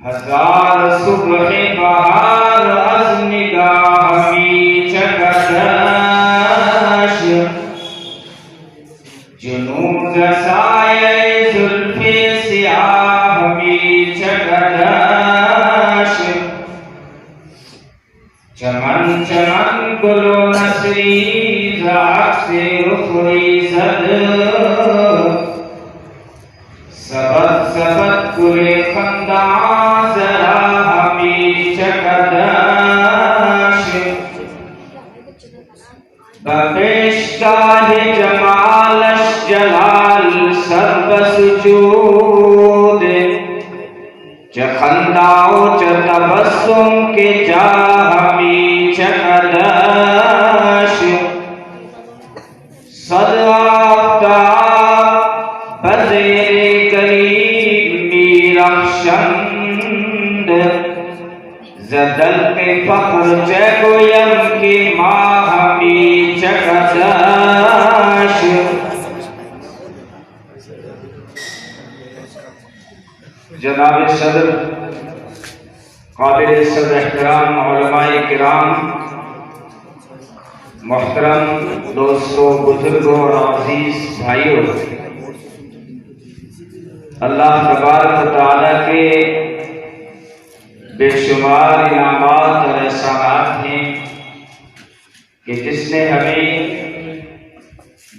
ہزار صبح بہار از نگاہ می چکدش جنون سایه زلف سیاه می چکدش چمن چمن گل و نسری ز عکس رخی زد سبد سبد گل خندان ذرا همی چکدش بپیشگاه جمالش جلال سر بسجود چه خندا و چه تبسم کے جا همی چکدش صد آفتاب بزیر گریب میرخشند زدلق فخر چه گویم که ماه همی چکدش جناب صدر قابل صدر احترام علماء کرام، محترم دوستوں، بزرگوں اور عزیز بھائیوں، اللہ تبارک و تعالیٰ کے بے شمار انعامات اور احسانات ہیں کہ جس نے ہمیں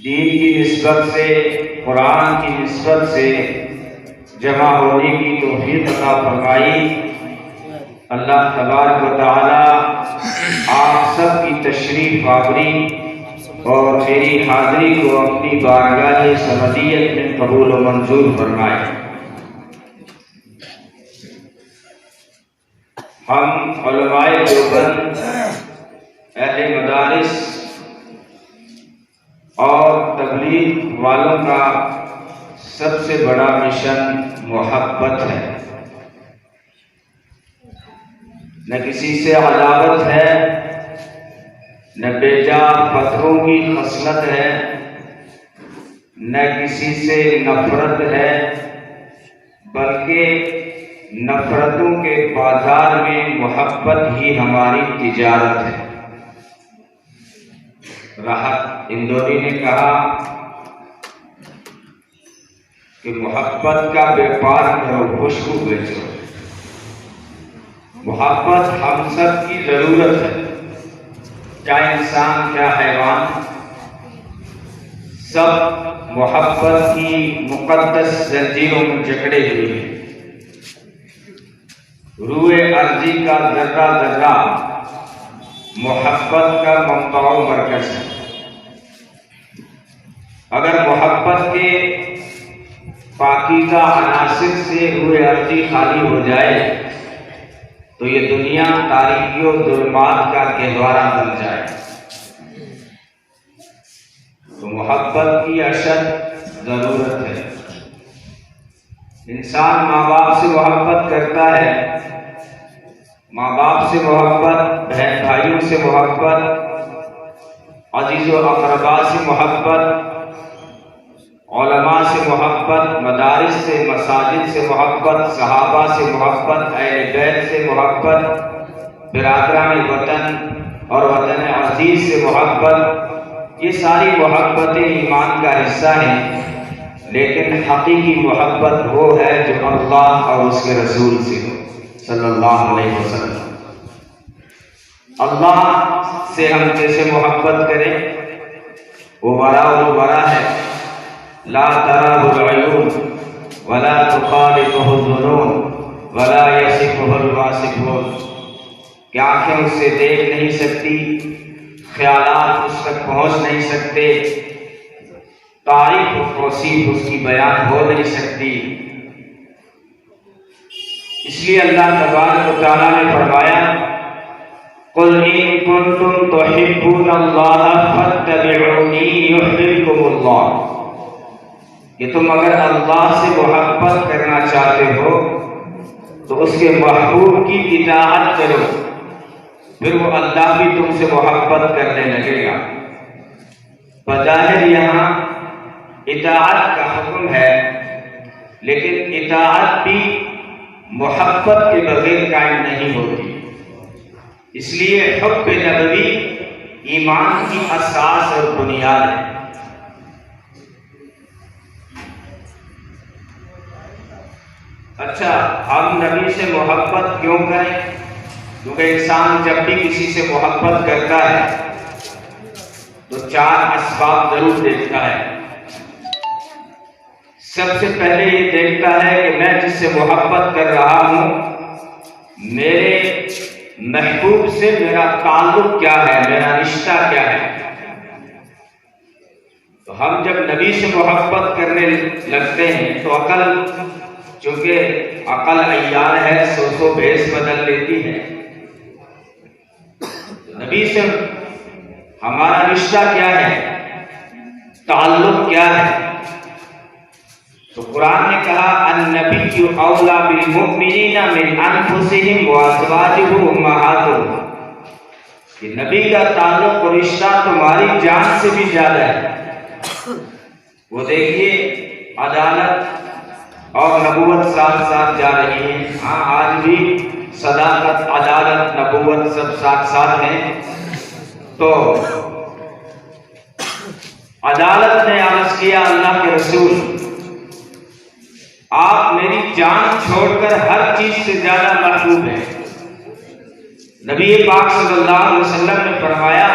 دین کی نسبت سے، قرآن کی نسبت سے جمع ہونے کی توفیق عطا فرمائی۔ اللہ تبارک و تعالیٰ آپ سب کی تشریف آوری اور میری حاضری کو اپنی بارگاہ سمدیت میں قبول و منظور فرمائے۔ ہم علماء دیوبند، اہل مدارس اور تبلیغ والوں کا سب سے بڑا مشن محبت ہے۔ نہ کسی سے عداوت ہے، نہ بیجا پتھروں کی خصلت ہے، نہ کسی سے نفرت ہے، بلکہ نفرتوں کے بازار میں محبت ہی ہماری تجارت ہے۔ راحت اندوری نے کہا کہ محبت کا بیپار کرو، خوشبو بیچو۔ محبت ہم سب کی ضرورت ہے، کیا انسان کیا حیوان، سب محبت کی مقدس زنجیروں میں جکڑے ہوئے ہیں۔ روح ارضی کا ذرہ ذرہ محبت کا منبع و مرکز ہے۔ اگر محبت کے پاکیزہ عناصر سے روح ارضی خالی ہو جائے تو یہ دنیا تاریکی و ظلمات کا گہوارہ بن جائے۔ تو محبت کی اشد ضرورت ہے۔ انسان ماں باپ سے محبت کرتا ہے، ماں باپ سے محبت، بہن بھائیوں سے محبت، عزیز و اقربا سے محبت، علماء سے محبت، مدارس سے، مساجد سے محبت، صحابہ سے محبت، اہل بیت سے محبت، برادران وطن اور وطن عزیز سے محبت، یہ ساری محبتیں ایمان کا حصہ ہیں، لیکن حقیقی محبت وہ ہے جو اللہ اور اس کے رسول سے ہو صلی اللہ علیہ وسلم۔ اللہ سے ہم جیسے محبت کریں وہ براء البراء ہے، لا تراه العیون ولا تخالطه الظنون ولا یصفه الواصفون، کہ آنکھیں اس سے دیکھ نہیں سکتی، خیالات اس تک پہنچ نہیں سکتے، تعریف و توصیف اس کی بیان ہو نہیں سکتی۔ اس لیے اللہ تبارک و تعالیٰ نے فرمایا قُلْ إِن كُنتُمْ تُحِبُّونَ اللَّهَ فَاتَّبِعُونِي يُحْبِبْكُمُ اللَّهُ، کہ تم اگر اللہ سے محبت کرنا چاہتے ہو تو اس کے محبوب کی اطاعت کرو، پھر وہ اللہ بھی تم سے محبت کرنے لگے گا۔ بظاہر یہاں اطاعت کا حکم ہے، لیکن اطاعت بھی محبت کے بغیر قائم نہیں ہوتی۔ اس لیے حب نبوی ایمان کی اساس اور بنیاد ہے۔ اچھا، ہم نبی سے محبت کیوں کریں؟ کیونکہ انسان جب بھی کسی سے محبت کرتا ہے تو 4 اسباب ضرور دیکھتا ہے۔ سب سے پہلے یہ دیکھتا ہے کہ میں جس سے محبت کر رہا ہوں، میرے محبوب سے میرا تعلق کیا ہے، میرا رشتہ کیا ہے۔ تو ہم جب نبی سے محبت کرنے لگتے ہیں تو عقل، چونکہ عقل عیار ہے، سو بھیس بدل لیتی ہے۔ نبی سے ہمارا رشتہ کیا ہے، تعلق کیا ہے؟ تو قرآن نے کہا النبی اولیٰ بالمؤمنین من انفسہم وازواجہ امہاتہم، کہ نبی کا تعلق اور رشتہ تمہاری جان سے بھی زیادہ ہے۔ وہ دیکھیے عدالت اور نبوت ساتھ ساتھ جا رہی ہے۔ ہاں، آج بھی صداقت، عدالت، نبوت سب ساتھ ساتھ ہیں۔ تو عدالت نے عرض کیا اللہ کے رسول، آپ میری جان چھوڑ کر ہر چیز سے زیادہ محبوب ہیں۔ نبی پاک صلی اللہ علیہ وسلم نے فرمایا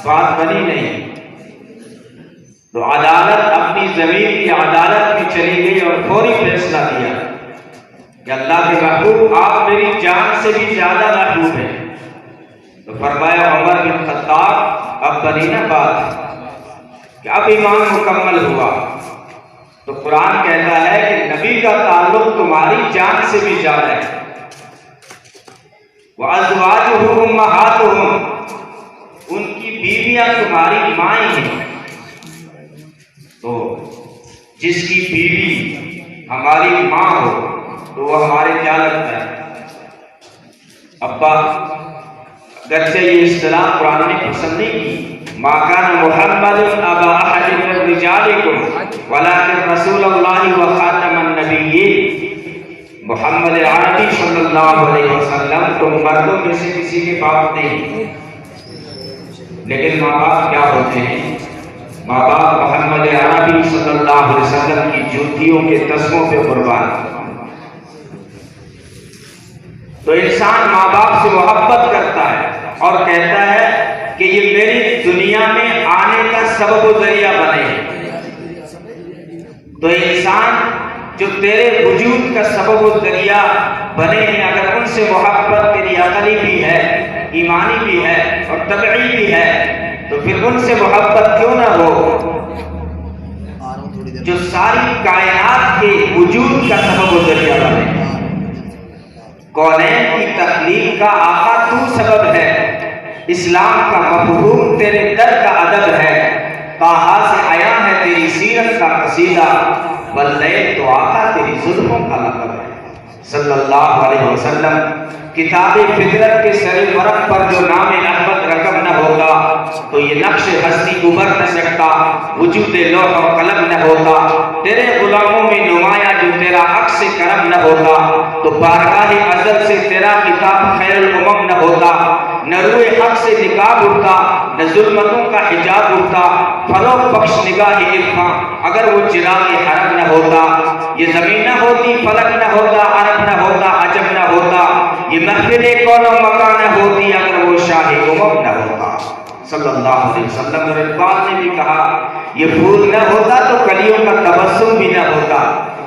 بات بنی نہیں۔ تو عدالت اپنی ضمیر کی عدالت میں چلی گئی اور فوری فیصلہ دیا کہ اللہ کے محبوب آپ میری جان سے بھی زیادہ محبوب ہیں۔ تو فرمایا عمر بن خطاب اب بنی نہ بات کہ اب ایمان مکمل ہوا۔ تو قرآن کہتا ہے کہ نبی کا تعلق تمہاری جان سے بھی زیادہ ہے۔ وَأَزْوَاجُهُ أُمَّهَاتُهُمْ، ان کی بیویاں تمہاری مائیں ہیں۔ تو جس کی بیوی ہماری ماں ہو تو وہ ہمارے کیا لگتا ہے؟ ابا، اگرچہ یہ اصطلاح قرآن نے پسند نہیں کی، ما کان محمد ابا احد من رجالکم ولکن رسول اللہ وخاتم النبیین، محمد عربی صلی اللہ علیہ وسلم تم مردوں میں سے کسی کے باپ نہیں، لیکن ماں باپ کیا ہوتے ہیں؟ ماں باپ محمد عربی صلی اللہ علیہ وسلم کی جوتیوں کے تسموں پہ قربان۔ تو انسان ماں باپ سے محبت کرتا ہے اور کہتا ہے کہ یہ میری دنیا میں آنے کا سبب و ذریعہ بنے ہیں۔ تو انسان جو تیرے وجود کا سبب و ذریعہ بنے ہیں، اگر ان سے محبت تیری عقلی بھی ہے، ایمانی بھی ہے اور طبعی بھی ہے، تو پھر ان سے محبت کیوں نہ ہو جو ساری کائنات کے وجود کا سبب و ذریعہ بنے۔ کونین کی تخلیق کا آقا تو سبب ہے، اسلام کا مفہوم تیرے در کا ادب ہے، طٰہٰ سے آیا ہے تیری سیرت کا قصیدہ، واللیل تو آقا تیری زلفوں کا لقب ہے۔ صلی اللہ علیہ وسلم کتاب فطرت کے سر ورق پر جو نام احمد رقم نہ ہوگا تو یہ نقش ہستی ابھر نہ سکتا، وجود لوح و قلم نہ ہوتا، تیرے غلاموں میں نمایاں جو تیرا عکس کرم نہ ہوتا، تو بارگاہ ازل سے تیرا کتاب خیر الامم نہ ہوتا، نہ روئے حق سے نقاب اٹھتا، نہ ظلمتوں کا حجاب اٹھتا، فروغ بخش نگاہ عرفاں اگر وہ چراغ حرم نہ ہوتا، یہ زمین نہ ہوتی، فلک نہ ہوتا، عرب نہ ہوتا، عجم نہ ہوتا، یہ محفل کون و مکان نہ ہوتی اگر وہ شاہ امم نہ ہوتا۔ صلی اللہ علیہ وسلم۔ اور اقبال نے بھی کہا یہ پھول نہ ہوتا تو کلیوں کا تبسم بھی نہ ہوتا،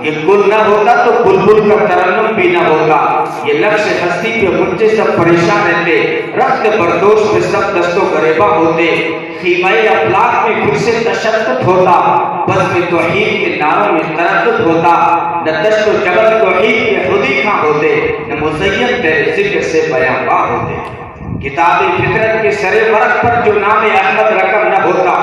یہ گل نہ ہوتا تو بلبل کا ترنم بھی نہ ہوتا، یہ نقش ہستی پہ بچے سب پریشان رہتے، رخت بردوش پہ سب دست و گریباں ہوتے، خیمہ افلاک میں پھر سے تشدد ہوتا، بزم توحید کے نعروں میں تردد ہوتا، نہ دشت و جبل توحید کے خودی کھاں ہوتے، نہ مزین تیرے ذکر سے بیان باں ہوتے۔ کتاب فطرت کے سر ورق پر جو نام احمد رقم نہ ہوتا،